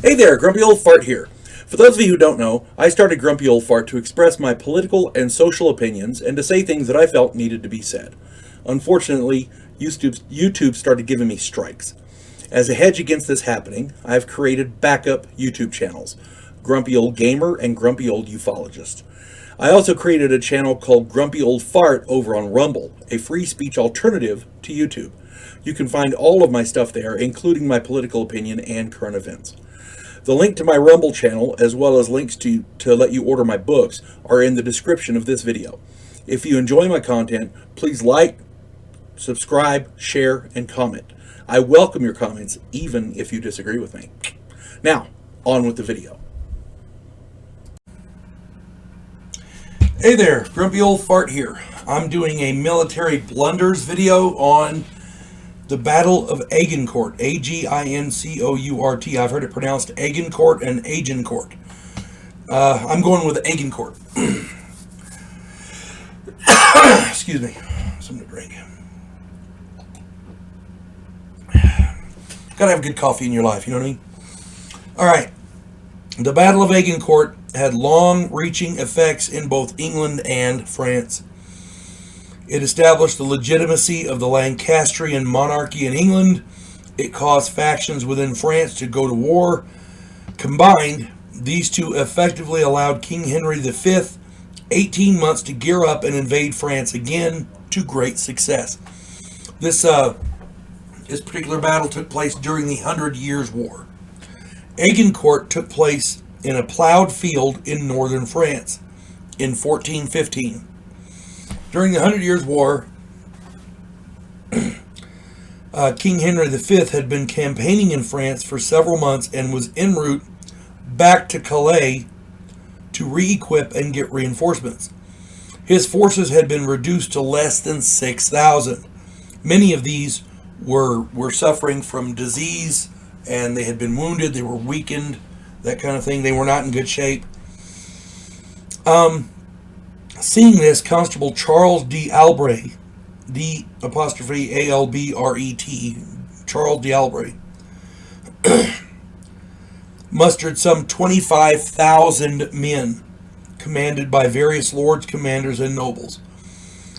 Hey there, Grumpy Old Fart here. For those of you who don't know, I started Grumpy Old Fart to express my political and social opinions and to say things that I felt needed to be said. Unfortunately, YouTube started giving me strikes. As a hedge against this happening, I've created backup YouTube channels, Grumpy Old Gamer and Grumpy Old Ufologist. I also created a channel called Grumpy Old Fart over on Rumble, a free speech alternative to YouTube. You can find all of my stuff there, including my political opinion and current events. The link to my Rumble channel, as well as links to let you order my books, are in the description of this video. If you enjoy my content, please like, subscribe, share, and comment. I welcome your comments, even if you disagree with me. Now, on with the video. Hey there, Grumpy Old Fart here. I'm doing a military blunders video on the Battle of Agincourt, Agincourt. I've heard it pronounced Agincourt and Agincourt. I'm going with Agincourt. Excuse me. Something to drink. Gotta have good coffee in your life, you know what I mean? Alright. The Battle of Agincourt had long-reaching effects in both England and France. It established the legitimacy of the Lancastrian monarchy in England. It caused factions within France to go to war. Combined, these two effectively allowed King Henry V 18 months to gear up and invade France again, to great success. This particular battle took place during the 100 Years' War. Agincourt took place in a plowed field in northern France in 1415. During the 100 Years' War, King Henry V had been campaigning in France for several months and was en route back to Calais to re-equip and get reinforcements. His forces had been reduced to less than 6,000. Many of these were suffering from disease, and they had been wounded, they were weakened, that kind of thing. They were not in good shape. Seeing this, Constable Charles d'Albret, D''Albret, Charles d'Albret, mustered some 25,000 men, commanded by various lords, commanders, and nobles.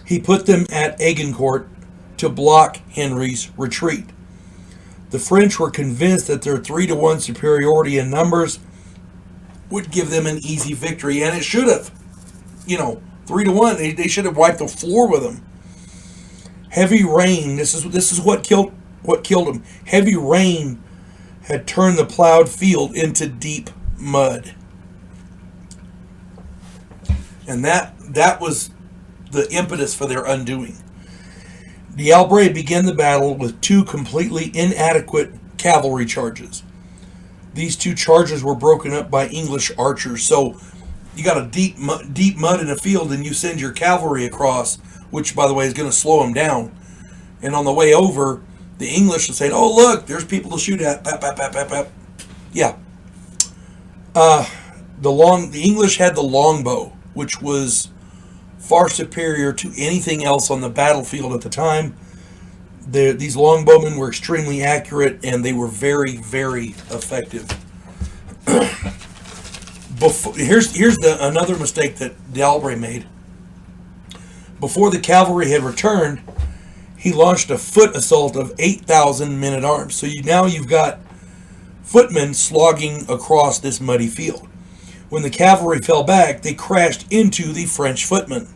He put them at Agincourt to block Henry's retreat. The French were convinced that their 3-to-1 superiority in numbers would give them an easy victory, and it should have. 3-to-1. They should have wiped the floor with them. Heavy rain. This is what killed them. Heavy rain had turned the plowed field into deep mud, and that was the impetus for their undoing. D'Albret began the battle with 2 completely inadequate cavalry charges. These 2 charges were broken up by English archers. So you got a deep mud in a field, and you send your cavalry across, which, by the way, is going to slow them down. And on the way over, the English will say, "Oh, look, there's people to shoot at." Pap, pap, pap, pap, pap. Yeah. The English had the longbow, which was far superior to anything else on the battlefield at the time. These longbowmen were extremely accurate, and they were very, very effective. Here's another mistake that d'Albret made. Before the cavalry had returned, he launched a foot assault of 8,000 men-at-arms. So you've got footmen slogging across this muddy field. When the cavalry fell back, they crashed into the French footmen.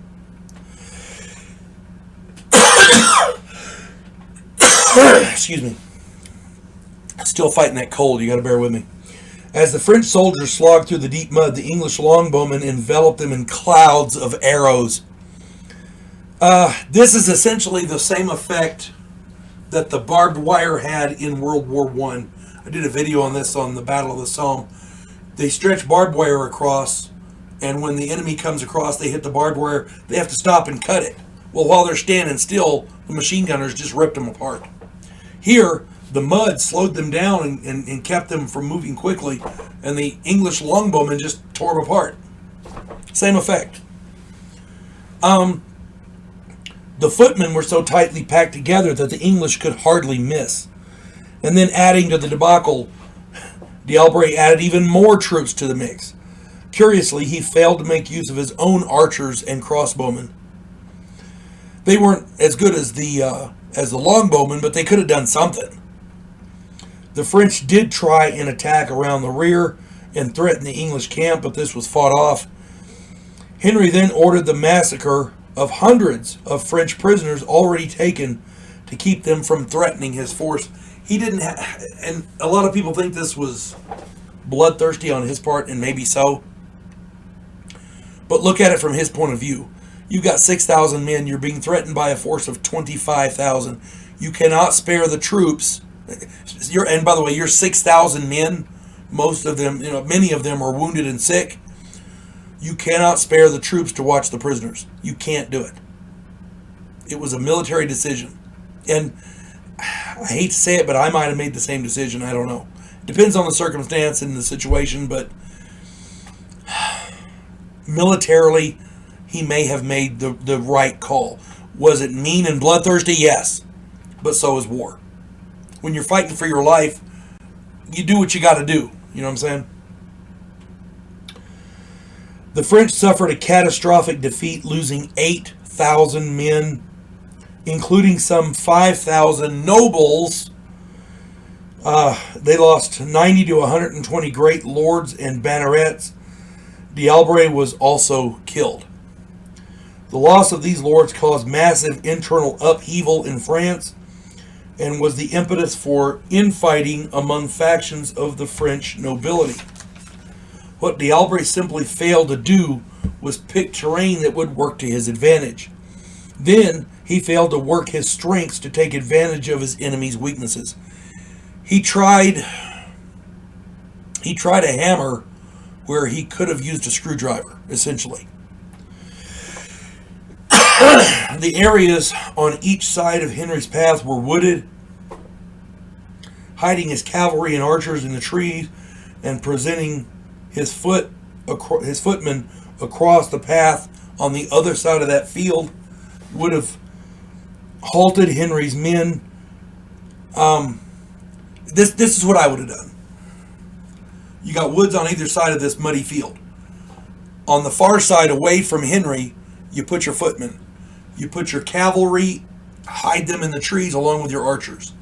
Excuse me. Still fighting that cold. You got to bear with me. As the French soldiers slogged through the deep mud, the English longbowmen enveloped them in clouds of arrows. This is essentially the same effect that the barbed wire had in World War I. I did a video on this on the Battle of the Somme. They stretch barbed wire across, and when the enemy comes across, they hit the barbed wire. They have to stop and cut it. Well, while they're standing still, the machine gunners just ripped them apart. Here, the mud slowed them down and kept them from moving quickly, and the English longbowmen just tore them apart. Same effect. The footmen were so tightly packed together that the English could hardly miss. And then adding to the debacle, D'Albret added even more troops to the mix. Curiously, he failed to make use of his own archers and crossbowmen. They weren't as good as the longbowmen, but they could have done something. The French did try an attack around the rear and threaten the English camp, but this was fought off. Henry then ordered the massacre of hundreds of French prisoners already taken to keep them from threatening his force. He didn't and a lot of people think this was bloodthirsty on his part, and maybe so. But look at it from his point of view. You've got 6,000 men. You're being threatened by a force of 25,000. You cannot spare the troops. And by the way, you're 6,000 men. Most of them, many of them are wounded and sick. You cannot spare the troops to watch the prisoners. You can't do it. It was a military decision. And I hate to say it, but I might have made the same decision. I don't know. It depends on the circumstance and the situation, but militarily, he may have made the right call. Was it mean and bloodthirsty? Yes. But so is war. When you're fighting for your life, you do what you got to do. You know what I'm saying? The French suffered a catastrophic defeat, losing 8,000 men, including some 5,000 nobles. They lost 90 to 120 great lords and bannerets. D'Albret was also killed. The loss of these lords caused massive internal upheaval in France and was the impetus for infighting among factions of the French nobility. What D'Albret simply failed to do was pick terrain that would work to his advantage. Then he failed to work his strengths to take advantage of his enemy's weaknesses. He tried a hammer where he could have used a screwdriver, essentially. The areas on each side of Henry's path were wooded, hiding his cavalry and archers in the trees and presenting his footmen across the path on the other side of that field would have halted Henry's men. This is what I would have done. You got woods on either side of this muddy field. On the far side, away from Henry, you put your footmen. You put your cavalry, hide them in the trees along with your archers.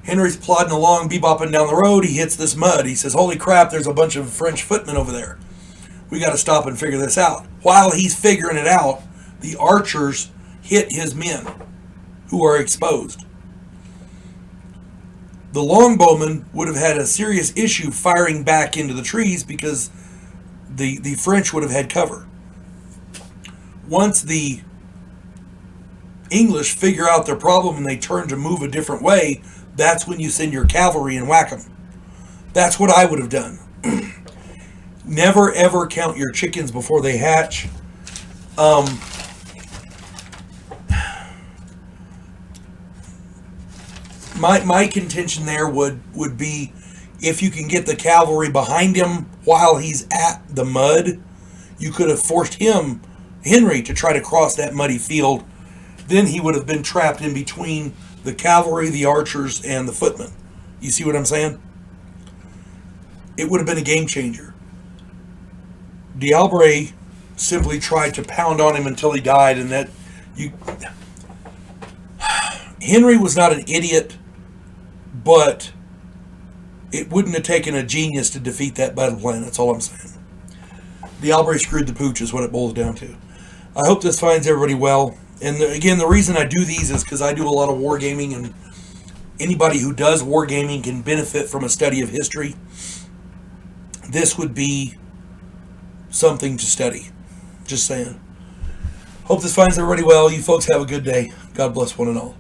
Henry's plodding along, bebopping down the road. He hits this mud. He says, holy crap, there's a bunch of French footmen over there. We got to stop and figure this out. While he's figuring it out, the archers hit his men who are exposed. The longbowmen would have had a serious issue firing back into the trees because the French would have had cover. Once the English figure out their problem and they turn to move a different way, that's when you send your cavalry and whack them. That's what I would have done. Never ever count your chickens before they hatch. My contention there would be if you can get the cavalry behind him while he's at the mud, you could have forced Henry, to try to cross that muddy field. Then he would have been trapped in between the cavalry, the archers, and the footmen. You see what I'm saying? It would have been a game changer. D'Albret simply tried to pound on him until he died, and Henry was not an idiot, but it wouldn't have taken a genius to defeat that battle plan. That's all I'm saying. D'Albret screwed the pooch is what it boils down to. I hope this finds everybody well. And again, the reason I do these is because I do a lot of wargaming, and anybody who does wargaming can benefit from a study of history. This would be something to study. Just saying. Hope this finds everybody well. You folks have a good day. God bless one and all.